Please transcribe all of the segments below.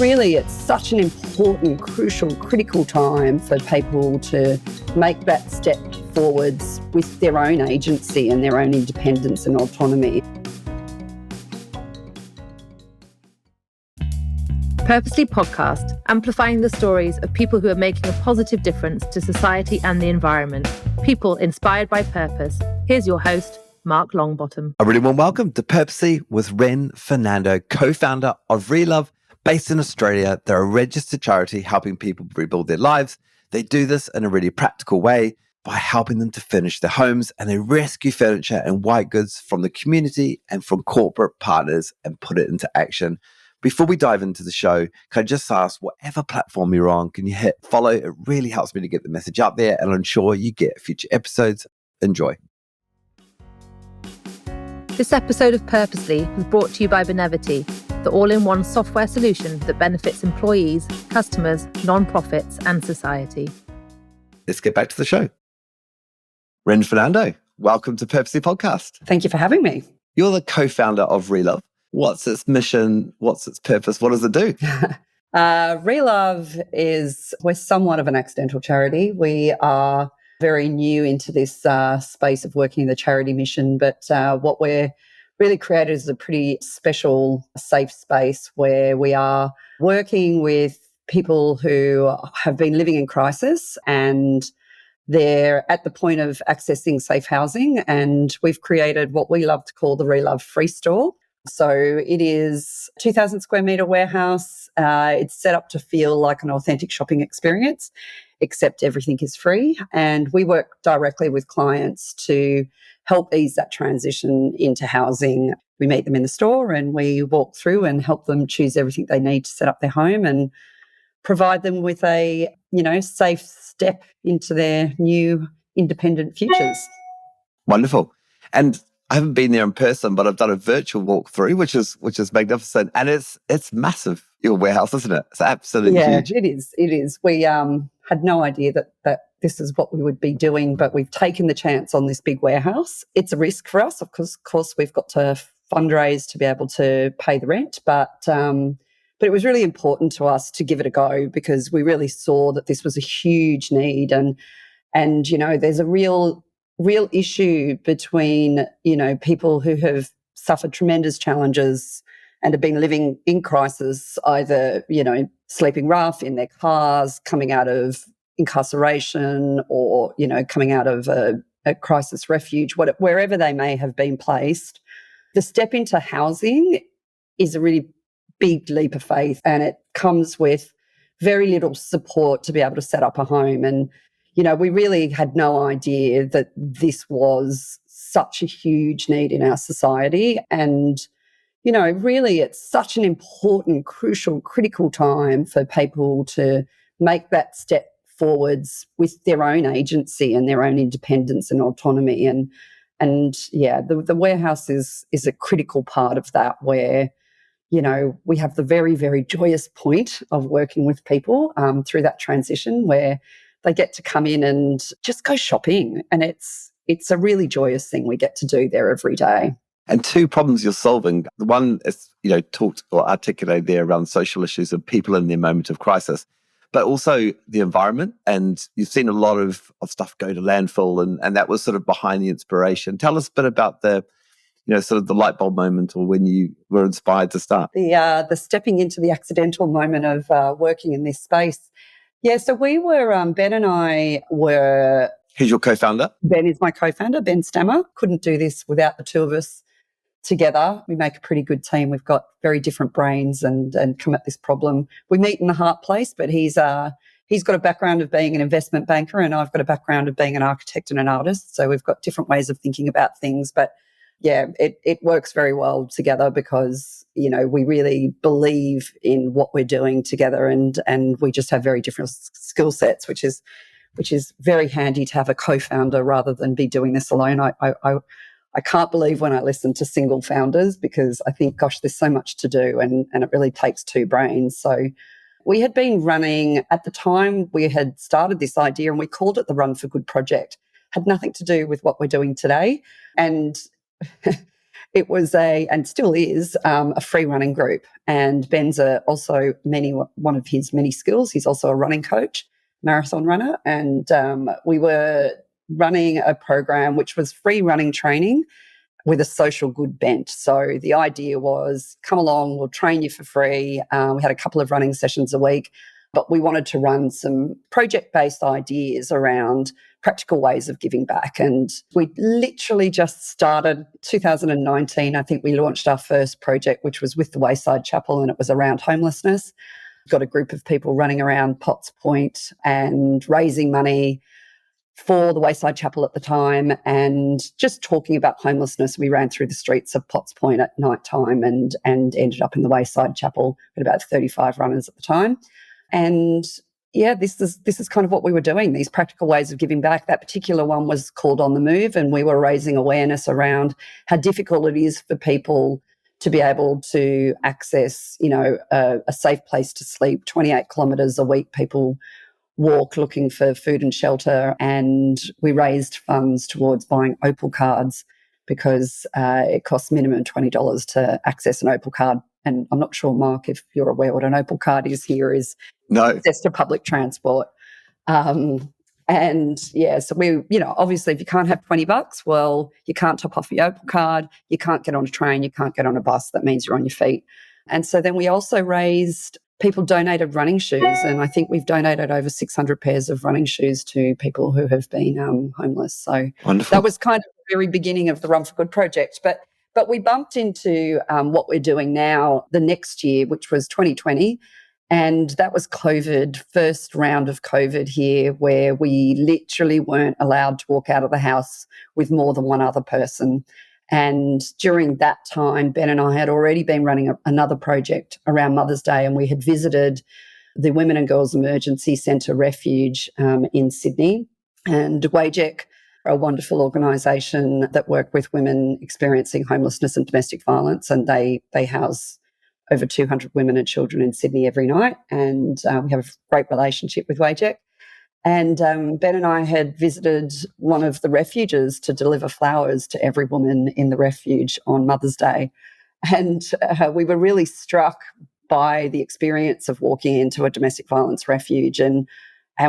really, it's such an important, crucial, critical time for people to make that step forwards with their own agency and their own independence and autonomy. Purposely podcast, amplifying the stories of people who are making a positive difference to society and the environment. People inspired by purpose. Here's your host, Mark Longbottom. A really warm welcome to Purposely with Ren Fernando, co-founder of ReLove, based in Australia. They're a registered charity helping people rebuild their lives. They do this in a really practical way by helping them to furnish their homes, and they rescue furniture and white goods from the community and from corporate partners and put it into action. Before we dive into the show, can I just ask, whatever platform you're on, can you hit follow? It really helps me to get the message out there, and I'll ensure you get future episodes. Enjoy. This episode of Purposely was brought to you by Benevity, the all-in-one software solution that benefits employees, customers, non-profits, and society. Let's get back to the show. Ren Fernando, welcome to Purposely Podcast. Thank you for having me. You're the co-founder of ReLove. What's its mission? What's its purpose? What does it do? ReLove we're somewhat of an accidental charity. We are very new into this space of working in the charity mission, but what we're really created is a pretty special, safe space where we are working with people who have been living in crisis and they're at the point of accessing safe housing, and we've created what we love to call the ReLove Free Store. So it is a 2,000 square metre warehouse. It's set up to feel like an authentic shopping experience, except everything is free. And we work directly with clients to help ease that transition into housing. We meet them in the store and we walk through and help them choose everything they need to set up their home and provide them with a, safe step into their new independent futures. Wonderful. And I haven't been there in person, but I've done a virtual walkthrough, which is magnificent. And it's massive, your warehouse, isn't it? It's absolutely huge. Yeah, it is. We had no idea that this is what we would be doing, but we've taken the chance on this big warehouse. It's a risk for us. Of course, we've got to fundraise to be able to pay the rent, but it was really important to us to give it a go because we really saw that this was a huge need, and there's a real issue between, people who have suffered tremendous challenges and have been living in crisis, either, sleeping rough in their cars, coming out of incarceration or, coming out of a crisis refuge, wherever they may have been placed. The step into housing is a really big leap of faith, and it comes with very little support to be able to set up a home. And we really had no idea that this was such a huge need in our society. And, really it's such an important, crucial, critical time for people to make that step forwards with their own agency and their own independence and autonomy. And the warehouse is a critical part of that, where, we have the very, very joyous point of working with people through that transition where they get to come in and just go shopping. And it's a really joyous thing we get to do there every day. And two problems you're solving. The one is, talked or articulated there around social issues of people in their moment of crisis, but also the environment. And you've seen a lot of stuff go to landfill, and that was sort of behind the inspiration. Tell us a bit about the, sort of the light bulb moment, or when you were inspired to start. The stepping into the accidental moment of working in this space. Yeah, so we were, Ben and I were... Who's your co-founder? Ben is my co-founder, Ben Stammer. Couldn't do this without the two of us together. We make a pretty good team. We've got very different brains and come at this problem. We meet in the heart place, but he's got a background of being an investment banker and I've got a background of being an architect and an artist. So we've got different ways of thinking about things. But yeah, it works very well together because, we really believe in what we're doing together and we just have very different skill sets, which is very handy to have a co-founder rather than be doing this alone. I can't believe when I listen to single founders because I think, gosh, there's so much to do and it really takes two brains. So we had been running, at the time we had started this idea and we called it the Run for Good project. Had nothing to do with what we're doing today. And It was and still is, a free running group. And Ben's also one of his many skills. He's also a running coach, marathon runner. And we were running a program which was free running training with a social good bent. So the idea was, come along, we'll train you for free. We had a couple of running sessions a week, but we wanted to run some project-based ideas around practical ways of giving back. And we literally just started 2019. I think we launched our first project, which was with the Wayside Chapel, and it was around homelessness. Got a group of people running around Potts Point and raising money for the Wayside Chapel at the time and just talking about homelessness. We ran through the streets of Potts Point at night time and ended up in the Wayside Chapel at about 35 runners at the time. And yeah, this is kind of what we were doing, these practical ways of giving back. That particular one was called On the Move, and we were raising awareness around how difficult it is for people to be able to access, a safe place to sleep. 28 kilometres a week people walk looking for food and shelter, and we raised funds towards buying Opal cards because it costs minimum $20 to access an Opal card. And I'm not sure, Mark, if you're aware what an Opal card is here, is No. access to public transport. And yeah, so we, obviously if you can't have $20, well, you can't top off your Opal card, you can't get on a train, you can't get on a bus. That means you're on your feet. And so then we also people donated running shoes, and I think we've donated over 600 pairs of running shoes to people who have been homeless. So Wonderful. That was kind of the very beginning of the Run for Good project. But we bumped into what we're doing now the next year, which was 2020. And that was COVID, first round of COVID here, where we literally weren't allowed to walk out of the house with more than one other person. And during that time, Ben and I had already been running another project around Mother's Day, and we had visited the Women and Girls Emergency Centre Refuge in Sydney. And WAJEC, a wonderful organisation that work with women experiencing homelessness and domestic violence, and they house over 200 women and children in Sydney every night, and we have a great relationship with WAJEC. And Ben and I had visited one of the refuges to deliver flowers to every woman in the refuge on Mother's Day. And we were really struck by the experience of walking into a domestic violence refuge, and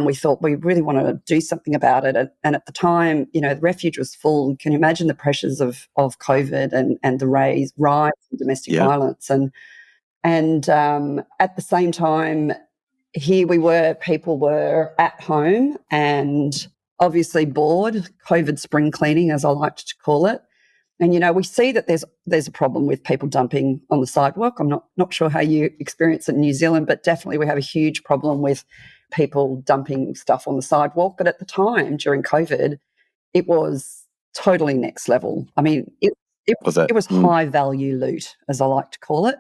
we thought we really want to do something about it. And at the time, the refuge was full. Can you imagine the pressures of COVID and the rise in domestic violence? And at the same time, here we were, people were at home and obviously bored, COVID spring cleaning, as I like to call it. And, we see that there's a problem with people dumping on the sidewalk. I'm not sure how you experience it in New Zealand, but definitely we have a huge problem with people dumping stuff on the sidewalk. But at the time, during COVID, it was totally next level. I mean, it was high value loot, as I like to call it,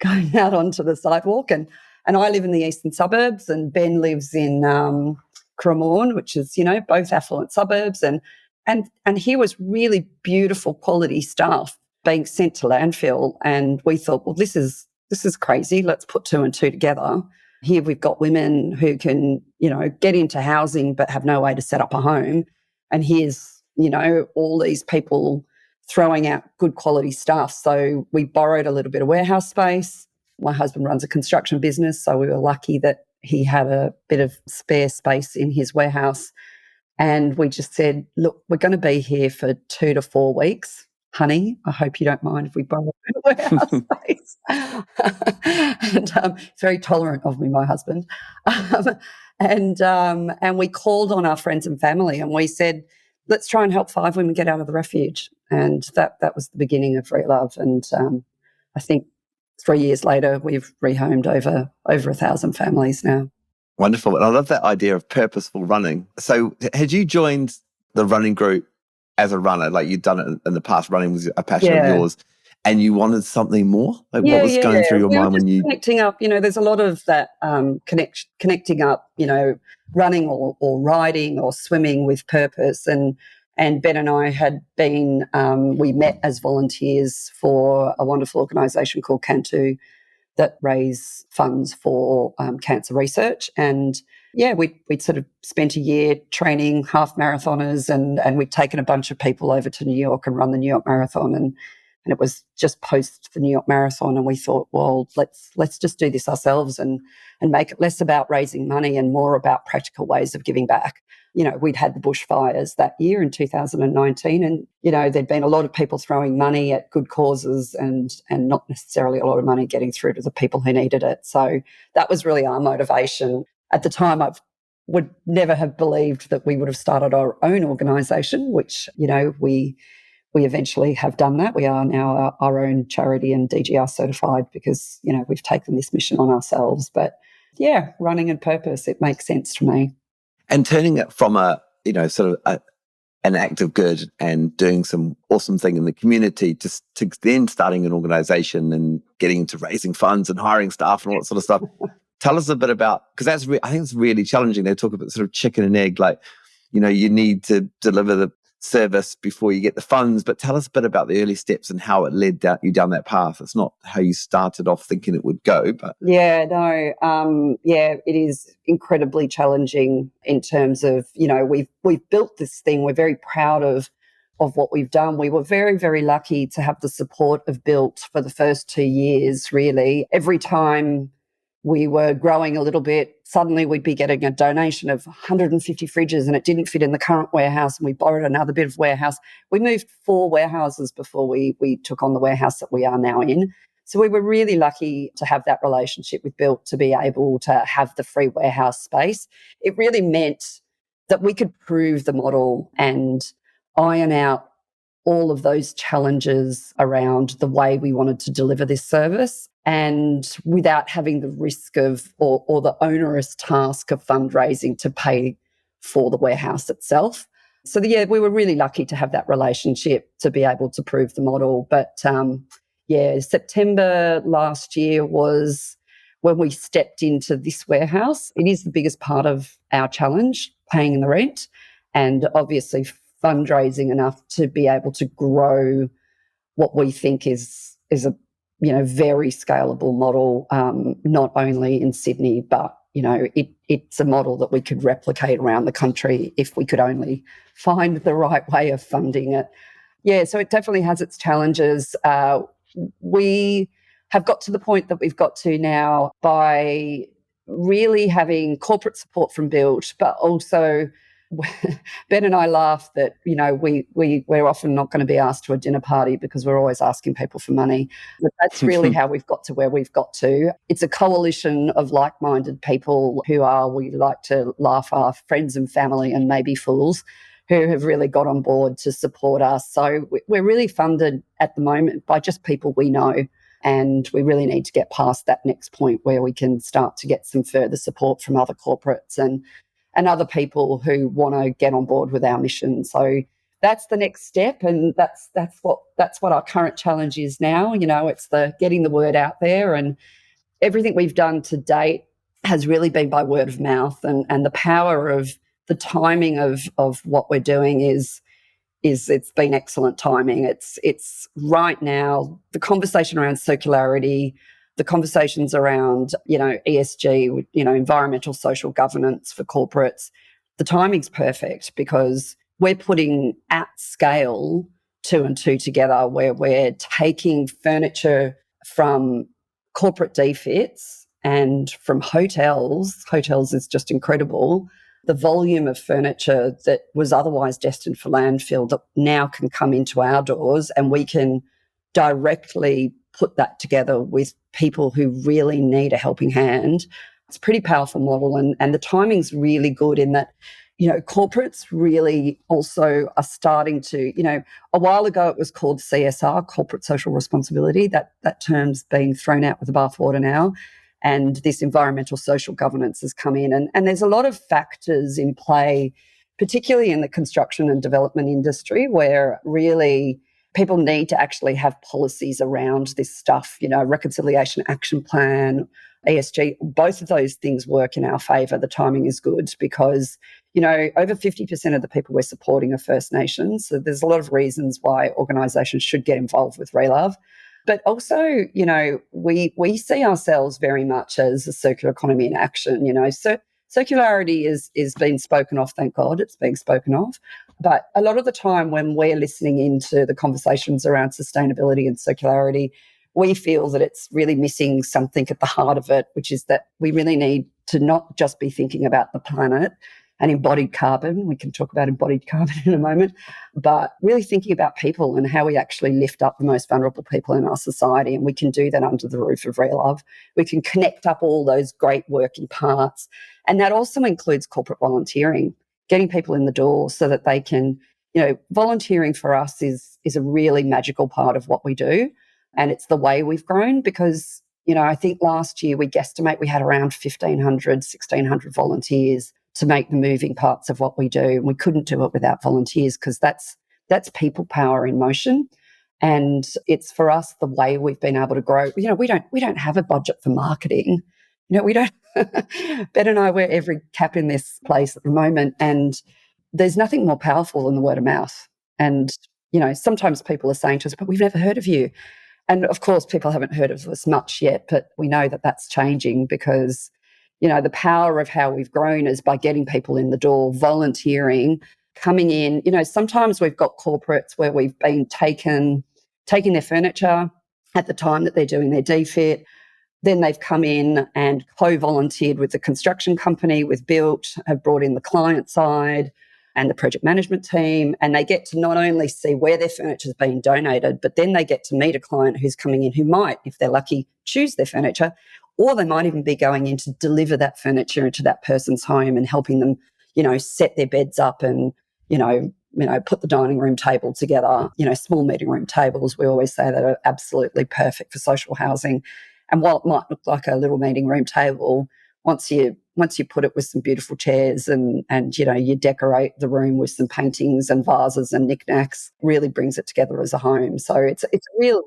going out onto the sidewalk. And I live in the eastern suburbs, and Ben lives in Cremorne, which is, both affluent suburbs. And here was really beautiful quality stuff being sent to landfill. And we thought, well, this is crazy. Let's put two and two together. Here we've got women who can, get into housing but have no way to set up a home. And here's, all these people throwing out good quality stuff. So we borrowed a little bit of warehouse space. My husband runs a construction business, so we were lucky that he had a bit of spare space in his warehouse. And we just said, look, we're going to be here for 2 to 4 weeks. Honey, I hope you don't mind if we borrow a warehouse space. And it's very tolerant of me, my husband. And we called on our friends and family, and we said, let's try and help 5 women get out of the refuge. And that was the beginning of ReLove. And I think 3 years later, we've rehomed over 1,000 families now. Wonderful. And I love that idea of purposeful running. So had you joined the running group as a runner, like you'd done it in the past, running was a passion of yours, and you wanted something more? Like what was going through your mind when you... Connecting up, there's a lot of that connecting up, running or riding or swimming with purpose. And Ben and I had been, we met as volunteers for a wonderful organisation called Cantu that raise funds for cancer research. And we'd sort of spent a year training half marathoners, and we'd taken a bunch of people over to New York and run the New York Marathon. And it was just post the New York Marathon, and we thought, well, let's just do this ourselves and make it less about raising money and more about practical ways of giving back. We'd had the bushfires that year in 2019, and, there'd been a lot of people throwing money at good causes and not necessarily a lot of money getting through to the people who needed it. So that was really our motivation. At the time, I would never have believed that we would have started our own organisation, which, we eventually have done that. We are now our own charity and DGR certified because, we've taken this mission on ourselves. But yeah, running and purpose, it makes sense to me. And turning it from an act of good and doing some awesome thing in the community to then starting an organization and getting into raising funds and hiring staff and all that sort of stuff. Tell us a bit about, because I think it's really challenging. They talk about sort of chicken and egg, like, you need to deliver the service before you get the funds, but tell us a bit about the early steps and how it led you down that path. It's not how you started off thinking it would go, but it is incredibly challenging in terms of, we've built this thing. We're very proud of what we've done. We were very, very lucky to have the support of Built for the first 2 years, really. Every time we were growing a little bit, suddenly we'd be getting a donation of 150 fridges and it didn't fit in the current warehouse, and we borrowed another bit of warehouse. We moved 4 warehouses before we took on the warehouse that we are now in. So we were really lucky to have that relationship with Built to be able to have the free warehouse space. It really meant that we could prove the model and iron out all of those challenges around the way we wanted to deliver this service, and without having the risk of or the onerous task of fundraising to pay for the warehouse itself. So we were really lucky to have that relationship to be able to prove the model. But September last year was when we stepped into this warehouse. It is the biggest part of our challenge, paying the rent, and obviously fundraising enough to be able to grow what we think is a very scalable model, not only in Sydney, but it's a model that we could replicate around the country if we could only find the right way of funding it. Yeah, so it definitely has its challenges. We have got to the point that we've got to now by really having corporate support from Built, but also Ben and I laugh that, we're often not going to be asked to a dinner party because we're always asking people for money. But that's really how we've got to where we've got to. It's a coalition of like-minded people who we like to laugh, are friends and family and maybe fools, who have really got on board to support us. So we're really funded at the moment by just people we know. And we really need to get past that next point where we can start to get some further support from other corporates and other people who want to get on board with our mission. So that's the next step, and that's what our current challenge is now. It's the getting the word out there, and everything we've done to date has really been by word of mouth, and the power of the timing of what we're doing is it's been excellent timing. It's right now, the conversation around circularity, the conversations around, ESG, environmental social governance for corporates, the timing's perfect because we're putting at scale 2 and 2 together, where we're taking furniture from corporate defits and from hotels. Hotels is just incredible. The volume of furniture that was otherwise destined for landfill that now can come into our doors, and we can directly put that together with people who really need a helping hand. It's a pretty powerful model, and the timing's really good in that, corporates really also are starting to, a while ago it was called CSR, corporate social responsibility. That term's being thrown out with the bathwater now. And this environmental social governance has come in. And there's a lot of factors in play, particularly in the construction and development industry, where really people need to actually have policies around this stuff, reconciliation action plan, ESG. Both of those things work in our favour. The timing is good because, over 50% of the people we're supporting are First Nations. So there's a lot of reasons why organisations should get involved with ReLove. But also, we see ourselves very much as a circular economy in action. So circularity is being spoken of, thank God it's being spoken of. But a lot of the time when we're listening into the conversations around sustainability and circularity, we feel that it's really missing something at the heart of it, which is that we really need to not just be thinking about the planet and embodied carbon. We can talk about embodied carbon in a moment, but really thinking about people and how we actually lift up the most vulnerable people in our society. And we can do that under the roof of ReLove. We can connect up all those great working parts. And that also includes corporate volunteering, getting people in the door so that they can, volunteering for us is a really magical part of what we do. And it's the way we've grown because, I think last year we guesstimate we had around 1,500, 1,600 volunteers to make the moving parts of what we do. And we couldn't do it without volunteers because that's people power in motion. And it's for us the way we've been able to grow. We don't have a budget for marketing. We don't. Ben and I wear every cap in this place at the moment, and there's nothing more powerful than the word of mouth. And sometimes people are saying to us, "But we've never heard of you." And of course, people haven't heard of us much yet, but we know that that's changing because, the power of how we've grown is by getting people in the door, volunteering, coming in. Sometimes we've got corporates where we've been taking their furniture at the time that they're doing their defit. Then they've come in and co-volunteered with the construction company, with Built, have brought in the client side and the project management team, and they get to not only see where their furniture is being donated, but then they get to meet a client who's coming in who might, if they're lucky, choose their furniture, or they might even be going in to deliver that furniture into that person's home and helping them, set their beds up and, put the dining room table together, small meeting room tables. We always say that are absolutely perfect for social housing. And while it might look like a little meeting room table, once you put it with some beautiful chairs and you decorate the room with some paintings and vases and knickknacks, really brings it together as a home. So it's a real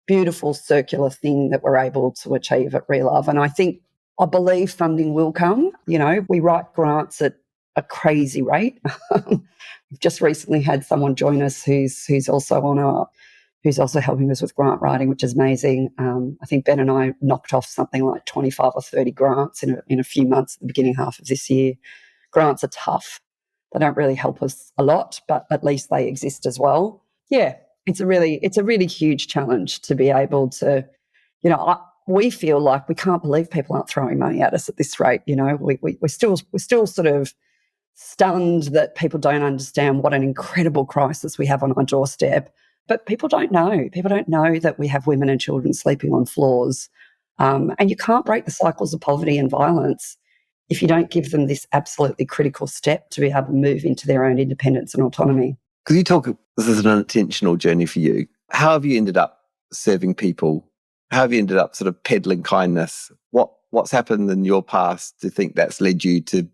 beautiful circular thing that we're able to achieve at ReLove. And I believe funding will come. We write grants at a crazy rate. We've just recently had someone join us who's also helping us with grant writing, which is amazing. I think Ben and I knocked off something like 25 or 30 grants in a few months at the beginning half of this year. Grants are tough. They don't really help us a lot, but at least they exist as well. Yeah, it's a really huge challenge to be able to, we feel like we can't believe people aren't throwing money at us at this rate. We're still sort of stunned that people don't understand what an incredible crisis we have on our doorstep. But people don't know. People don't know that we have women and children sleeping on floors. And you can't break the cycles of poverty and violence if you don't give them this absolutely critical step to be able to move into their own independence and autonomy. Because you talk, this is an intentional journey for you. How have you ended up serving people? How have you ended up sort of peddling kindness? What's happened in your past to think that's led you to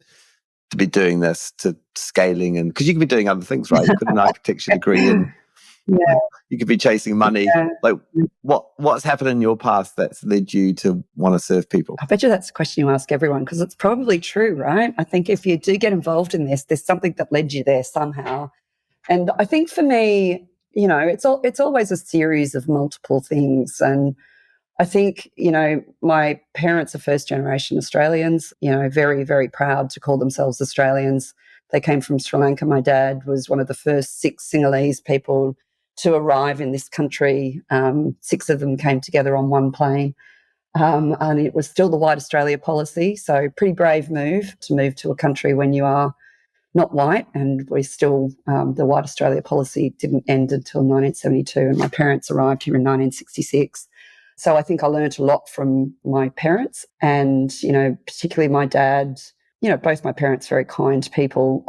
be doing this, to scaling? And because you could be doing other things, right? You've got an architecture degree and you could be chasing money. Like what's happened in your past that's led you to want to serve people? I bet you that's a question you ask everyone because it's probably true, right? I think if you do get involved in this, there's something that led you there somehow. And I think for me, it's always a series of multiple things. And I think, my parents are first generation Australians, very, very proud to call themselves Australians. They came from Sri Lanka. My dad was one of the first 6 Sinhalese people to arrive in this country. 6 of them came together on one plane. And it was still the White Australia policy. So pretty brave move to a country when you are not white. And we're still, the White Australia policy didn't end until 1972. And my parents arrived here in 1966. So I think I learned a lot from my parents and, particularly my dad. Both my parents very kind people,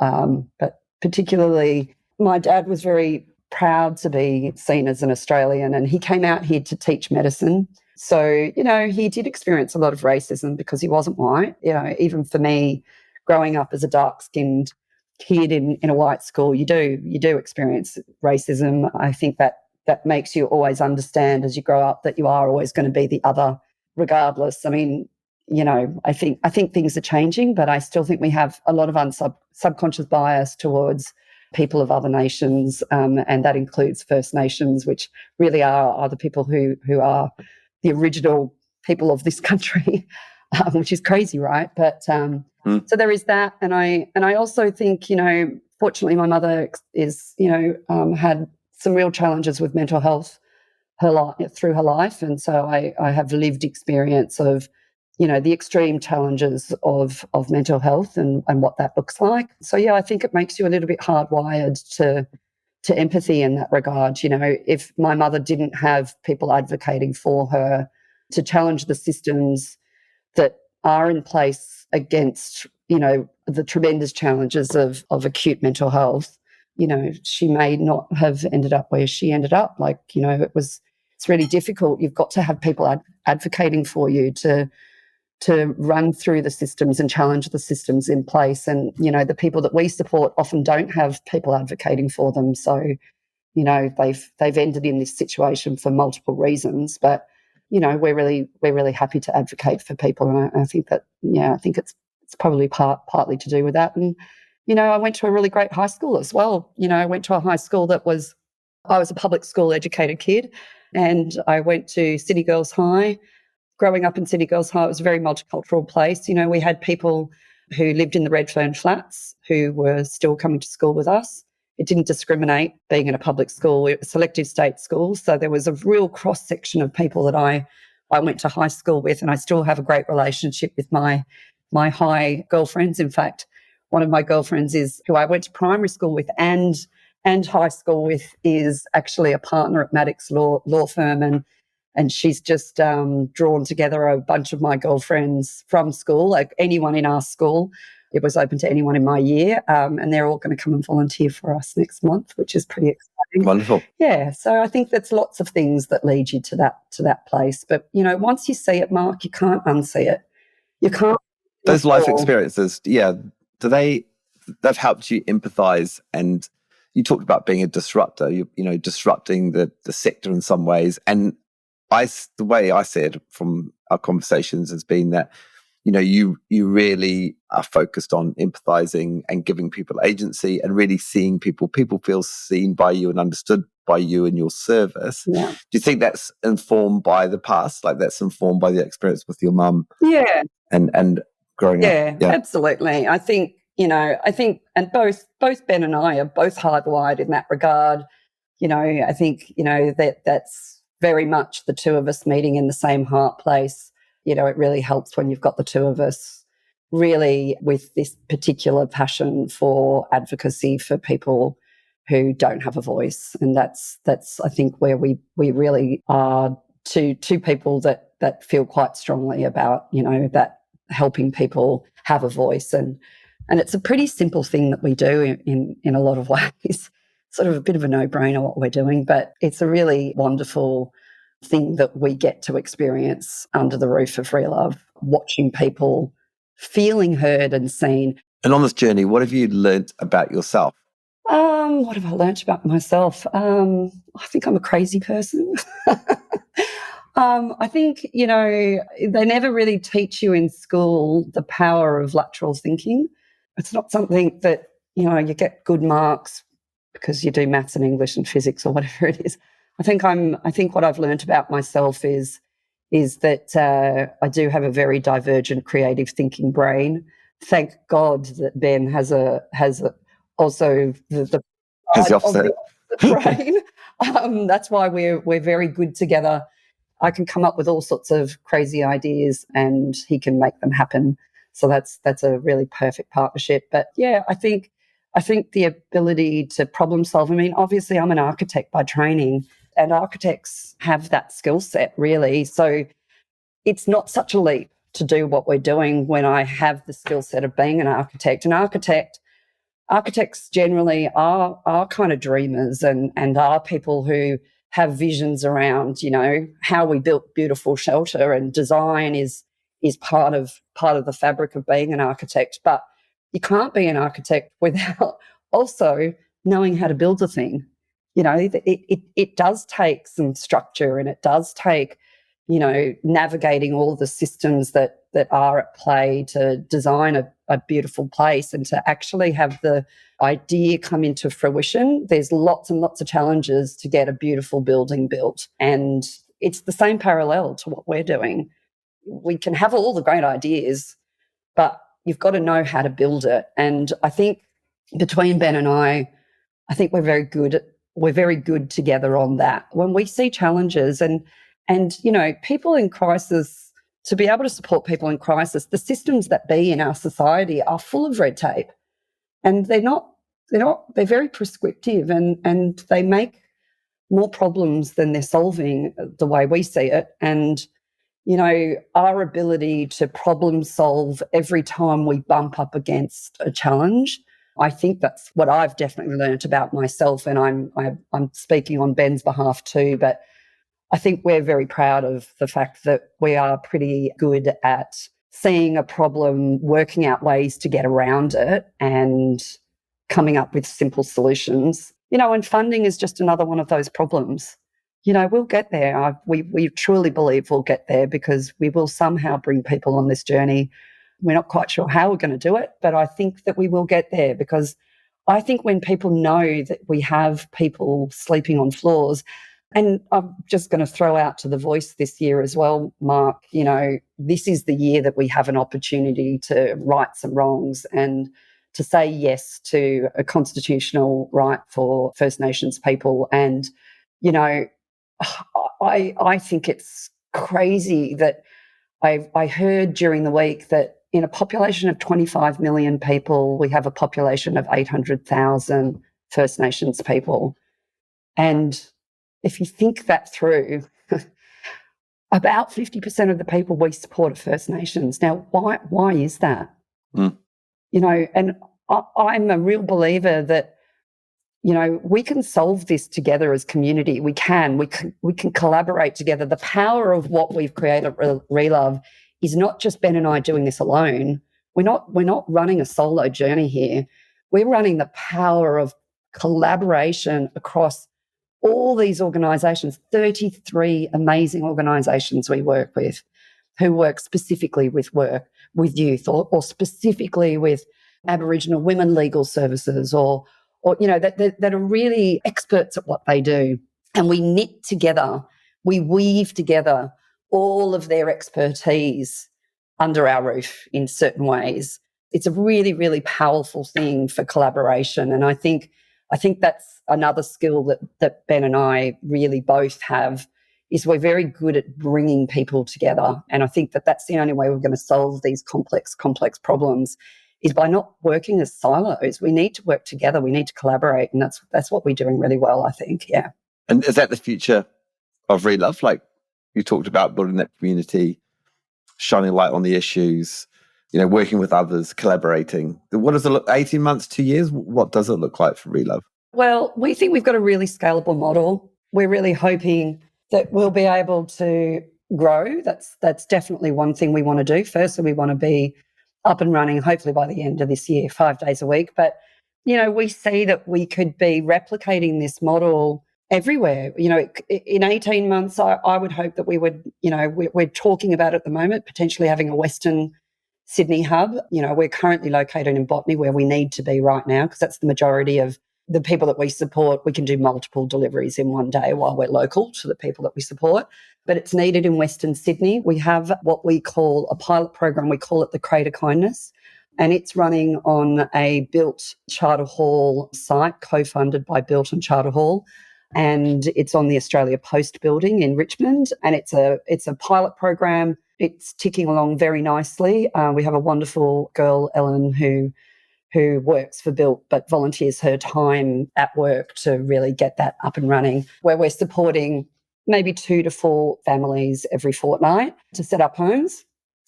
but particularly my dad was very proud to be seen as an Australian, and he came out here to teach medicine. So, he did experience a lot of racism because he wasn't white. Even for me, growing up as a dark-skinned kid in a white school, you do experience racism. I think that makes you always understand as you grow up that you are always going to be the other regardless. I mean, I think things are changing, but I still think we have a lot of subconscious bias towards people of other nations, and that includes First Nations, which really are the people who are the original people of this country, which is crazy, right? But So there is that. And I also think, fortunately my mother is, had some real challenges with mental health through her life. And so I have lived experience of, the extreme challenges of mental health and what that looks like. So, yeah, I think it makes you a little bit hardwired to empathy in that regard. If my mother didn't have people advocating for her to challenge the systems that are in place against, the tremendous challenges of acute mental health, she may not have ended up where she ended up. It's really difficult. You've got to have people advocating for you to run through the systems and challenge the systems in place. And, the people that we support often don't have people advocating for them. So, they've ended in this situation for multiple reasons. But, we're really happy to advocate for people. And I think that, I think it's probably partly to do with that. And, I went to a really great high school as well. I went to a high school I was a public school educated kid, and I went to City Girls High. Growing up in City Girls High, it was a very multicultural place. We had people who lived in the Redfern flats who were still coming to school with us. It didn't discriminate being in a public school. It was a selective state school. So there was a real cross-section of people that I went to high school with, and I still have a great relationship with my high girlfriends. In fact, one of my girlfriends who I went to primary school with and high school with is actually a partner at Maddox Law Firm, and she's just drawn together a bunch of my girlfriends from school, like anyone in our school. It was open to anyone in my year, and they're all going to come and volunteer for us next month, which is pretty exciting. Wonderful. Yeah, so I think there's lots of things that lead you to that place. But, once you see it, Mark, you can't unsee it. You can't. Those life experiences, they've helped you empathise. And you talked about being a disruptor, disrupting the sector in some ways. And the way I see it from our conversations has been that, you really are focused on empathizing and giving people agency and really seeing people feel seen by you and understood by you and your service. Yeah. Do you think that's informed by the past? Like that's informed by the experience with your mum? Yeah. And growing up? Yeah, absolutely. I think, and both Ben and I are both hardwired in that regard. I think, that's very much the two of us meeting in the same heart place. It really helps when you've got the two of us really with this particular passion for advocacy for people who don't have a voice. And that's I think where we really are two people that feel quite strongly about, that helping people have a voice. And it's a pretty simple thing that we do in a lot of ways. Sort of a bit of a no-brainer what we're doing, but it's a really wonderful thing that we get to experience under the roof of ReLove, watching people feeling heard and seen. And on this journey, what have you learned about yourself? What have I learned about myself? I think I'm a crazy person. I think, they never really teach you in school the power of lateral thinking. It's not something that, you get good marks because you do maths and English and physics or whatever it is. I think what I've learned about myself is that I do have a very divergent creative thinking brain. Thank God that Ben has also the opposite brain. That's why we're very good together. I can come up with all sorts of crazy ideas and he can make them happen. So that's a really perfect partnership. But yeah, I think the ability to problem solve. I mean, obviously I'm an architect by training, and architects have that skill set really. So it's not such a leap to do what we're doing when I have the skill set of being an architect. An architects generally are kind of dreamers and are people who have visions around, how we built beautiful shelter, and design is part of the fabric of being an architect. But you can't be an architect without also knowing how to build a thing. It does take some structure, and it does take, navigating all the systems that are at play to design a beautiful place and to actually have the idea come into fruition. There's lots and lots of challenges to get a beautiful building built. And it's the same parallel to what we're doing. We can have all the great ideas, but, you've got to know how to build it. And I think between Ben and I think we're very good together on that. When we see challenges and people in crisis, to be able to support people in crisis, the systems that be in our society are full of red tape, and they're very prescriptive, and they make more problems than they're solving, the way we see it. And our ability to problem solve every time we bump up against a challenge, I think that's what I've definitely learned about myself, and I'm speaking on Ben's behalf too. But I think we're very proud of the fact that we are pretty good at seeing a problem, working out ways to get around it, and coming up with simple solutions. And funding is just another one of those problems. We'll get there. We truly believe we'll get there, because we will somehow bring people on this journey. We're not quite sure how we're going to do it, but I think that we will get there, because I think when people know that we have people sleeping on floors, and I'm just going to throw out to the Voice this year as well, Mark, this is the year that we have an opportunity to right some wrongs and to say yes to a constitutional right for First Nations people. And, I think it's crazy that I heard during the week that in a population of 25 million people, we have a population of 800,000 First Nations people. And if you think that through, about 50% of the people we support are First Nations. Now, why is that? Mm. And I'm a real believer that, we can solve this together as community. We can collaborate together. The power of what we've created at ReLove is not just Ben and I doing this alone. We're not running a solo journey here. We're running the power of collaboration across all these organisations, 33 amazing organisations we work with, who work specifically with youth, or specifically with Aboriginal women legal services, or that are really experts at what they do. And we knit together, we weave together all of their expertise under our roof in certain ways. It's a really, really powerful thing for collaboration. And I think that's another skill that Ben and I really both have, is we're very good at bringing people together. And I think that's the only way we're going to solve these complex problems, is by not working as silos. We need to work together. We need to collaborate. And that's what we're doing really well, I think. Yeah. And is that the future of ReLove? Like you talked about building that community, shining light on the issues, working with others, collaborating. What does it look, 18 months, 2 years? What does it look like for ReLove? Well, we think we've got a really scalable model. We're really hoping that we'll be able to grow. That's definitely one thing we want to do. Firstly, we want to be up and running, hopefully by the end of this year, 5 days a week. But, we see that we could be replicating this model everywhere. In 18 months, I would hope that we would, we're talking about at the moment, potentially having a Western Sydney hub. We're currently located in Botany, where we need to be right now, because that's the majority of the people that we support. We can do multiple deliveries in one day while we're local to the people that we support. But it's needed in Western Sydney. We have what we call a pilot program. We call it the Crater Kindness. And it's running on a built Charter Hall site, co-funded by Built and Charter Hall. And it's on the Australia Post building in Richmond. And it's a pilot program. It's ticking along very nicely. We have a wonderful girl, Ellen, who works for Built but volunteers her time at work to really get that up and running, where we're supporting maybe 2 to 4 families every fortnight to set up homes.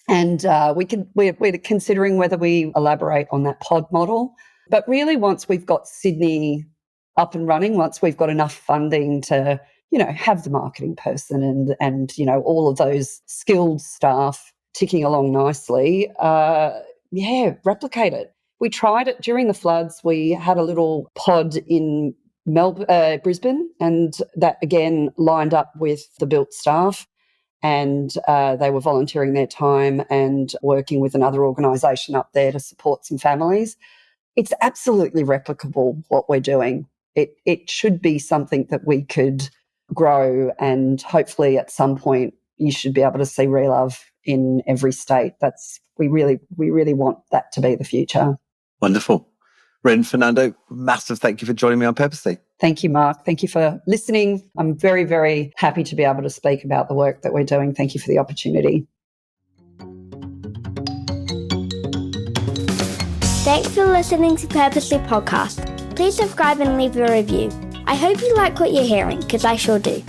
And we're considering whether we elaborate on that pod model. But really, once we've got Sydney up and running, once we've got enough funding to, have the marketing person and all of those skilled staff ticking along nicely, replicate it. We tried it during the floods. We had a little pod in Brisbane, and that again lined up with the Built staff, and they were volunteering their time and working with another organisation up there to support some families. It's absolutely replicable, what we're doing. It should be something that we could grow, and hopefully at some point you should be able to see ReLove in every state. We really want that to be the future. Wonderful. Ren Fernando, massive thank you for joining me on Purposely. Thank you, Mark. Thank you for listening. I'm very, very happy to be able to speak about the work that we're doing. Thank you for the opportunity. Thanks for listening to Purposely Podcast. Please subscribe and leave a review. I hope you like what you're hearing, because I sure do.